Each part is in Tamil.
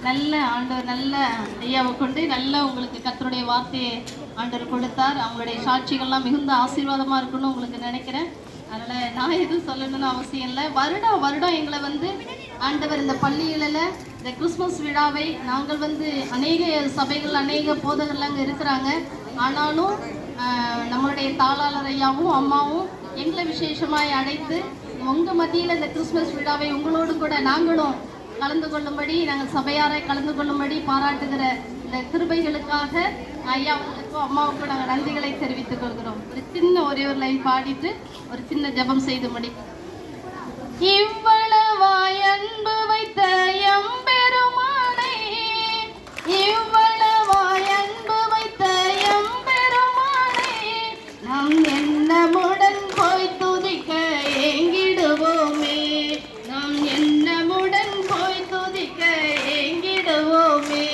நல்ல ஆண்டவர் நல்ல ஐயாவை கொண்டு நல்ல உங்களுக்கு கர்த்தருடைய வார்த்தையை ஆண்டவர் கொடுத்தார். அவங்களுடைய சாட்சிகள்லாம் மிகுந்த ஆசீர்வாதமாக இருக்குன்னு உங்களுக்கு நினைக்கிறேன். அதனால் நான் எதுவும் சொல்லணும்னு அவசியம் இல்லை. வருடம் எங்களை ஆண்டவர் இந்த பள்ளிகளில் இந்த கிறிஸ்மஸ் விழாவை நாங்கள் அநேக சபைகள் அநேக போதகர்கள் அங்கே இருக்கிறாங்க. ஆனாலும் நம்மளுடைய தாளாளர் ஐயாவும் அம்மாவும் எங்களை விசேஷமாய் அழைத்து உங்கள் மத்தியில் இந்த கிறிஸ்மஸ் விழாவை உங்களோடு கூட நாங்களும் கலந்து கொள்ளும்படி நாங்கள் சபையாரை கலந்து கொள்ளும்படி பாராட்டுகிற இந்த கிருபைகளுக்காக ஐயாவுக்கும் அம்மாவுக்கும் நாங்கள் நன்றிகளை தெரிவித்துக் கொள்கிறோம். ஒரே ஒரு லைன் பாடிட்டு ஒரு சின்ன ஜெபம் செய்து முடி. இவ்வளவாய் அன்பு வைத்த எம்பெருமானை, இவ்வளவாய் அன்பு வைத்த எம்பெருமானை, நம் எண்ணமுடன் போய் துதிக்க ஏங்கிடுவோமே, நம் எண்ணமுடன் போய் துதிக்க ஏங்கிடுவோமே.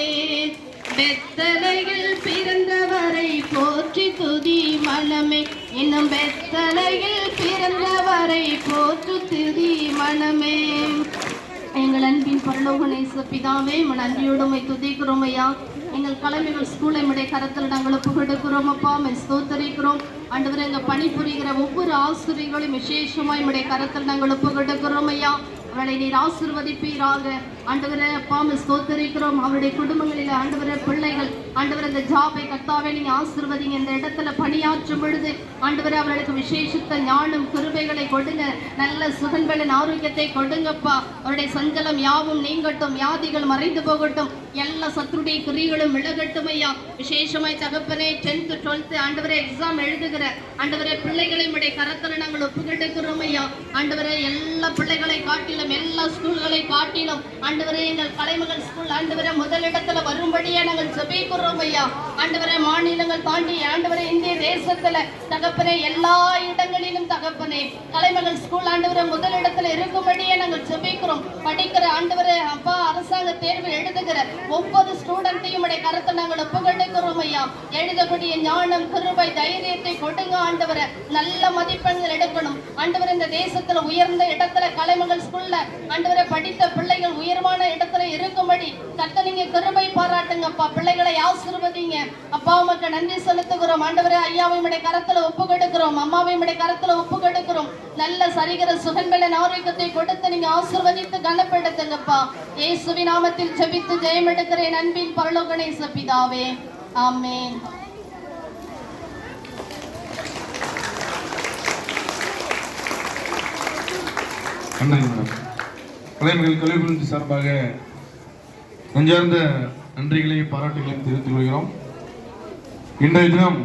பெத்தலையில் பிறந்தவரை போற்றி துதி மனமே, இன்னும் பெத்தலையில் பிறந்தவரை போற்று துதி மனமே. எங்கள் அன்பின் பரலோக நேச பிதாவே, நன்றியோடு உம்மை துதிக்கிறோம் ஐயா. எங்கள் கலைஞர்கள் ஸ்கூலை உடைய கரத்தில் நாங்கள் ஒப்புக்கொடுக்கிறோம் அப்பா. ஸ்தோத்தரிக்கிறோம் ஆண்டவரே. எங்கள் பணிபுரிகிற ஒவ்வொரு ஆசிரியர்களும் விசேஷமாய் உடைய கரத்தில் நாங்கள் ஒப்புக்கொடுக்கிறோம் ஐயா. அவளை நீர் ஆசீர்வதிப்பீராக ஆண்டவரே. அப்பா ஸ்தோத்தரிக்கிறோம். அவருடைய குடும்பங்களில் ஆண்டவரே பிள்ளைகள் ஆண்டவரே இந்த ஜாபை கர்த்தாவே நீங்க ஆசீர்வதிங்க. இந்த இடத்துல பணியாற்றும் பொழுது ஆண்டவரே அவர்களுக்கு விசேஷித்த ஞானம் கிருபைகளை கொடுங்க. நல்ல சுகன்களின் ஆரோக்கியத்தை கொடுங்கப்பா. அவருடைய சஞ்சலம் யாவும் நீங்கட்டும், வியாதிகள் மறைந்து போகட்டும், எல்லா சத்துருடைய கிரிகளும் விலகட்டும் ஐயா. விசேஷமாய் தகப்பனே 10th 12th ஆண்டவரே எக்ஸாம் எழுதுகிற ஆண்டவரே பிள்ளைகளை உடைய கரத்தில் நாங்கள் ஒப்புக்கொடுக்கிறோம் ஐயா. ஆண்டவரே எல்லா பிள்ளைகளை காட்டிலும் எல்லா ஸ்கூல்களை காட்டிலும் ஆண்டவரே எங்கள் கலைமகள் ஸ்கூல் ஆண்டவரே முதலிடத்துல வரும்படியே நாங்கள் ஜெபிக்கிறோம் ஐயா. ஆண்டவரே மாநிலங்கள் தாண்டி ஆண்டவரே இந்திய தேசத்துல தகப்பனே எல்லா இடங்களிலும் தகப்பனே கலைமகள் ஸ்கூல் ஆண்டவரே முதலிடத்துல இருக்கும்படியே நாங்கள் ஜெபிக்கிறோம். படிக்கிற ஆண்டவரே அப்பா அரசாங்க தேர்வு எழுதுகிற ஒவ்வொரு ஸ்டூடெண்ட்டையும் உடைய கருத்தை நாங்கள் ஒப்புக்கொடுக்கிறோம் ஐயா. எழுதக்கூடிய ஞானம் கிருபை தைரியத்தை கொடுங்க ஆண்டவரே. நல்ல மதிப்பெண்கள் எடுக்கணும் ஆண்டவரே. இந்த தேசத்துல உயர்ந்த இடத்துல கலைமகள் ஸ்கூல்ல ஆண்டவரே படித்த பிள்ளைகள் உயர்வான இடத்துல இருக்கும்படி கர்த்தர் நீங்க கிருபை பாராட்டுங்கப்பா. பிள்ளைகளை ஆசீர்வதிங்க அப்பா. உமக்கு நன்றி செலுத்துகிறோம் ஆண்டவரே. ஐயாவை உடைய கரத்துல ஒப்புக்கொடுக்கிறோம், அம்மாவை உடைய கரத்துல ஒப்புக்கொடுக்கிறோம். நல்ல சரிகிற சுகன்களின் ஆரோக்கியத்தை கொடுத்து நீங்க ஆசீர்வதித்து கனப்படுத்துங்கப்பா. இயேசுவின் நாமத்தில் ஜெபித்து ஜெயம் எடுக்கிறேன் அன்பின் பரலோக நேச பிதாவே, ஆமென். கலைமகள் கல்வி சார்பாக நெஞ்சார்ந்த நன்றிகளையும் பாராட்டுகளையும் தெரிவித்துக் கொள்கிறோம். இன்றைய தினம்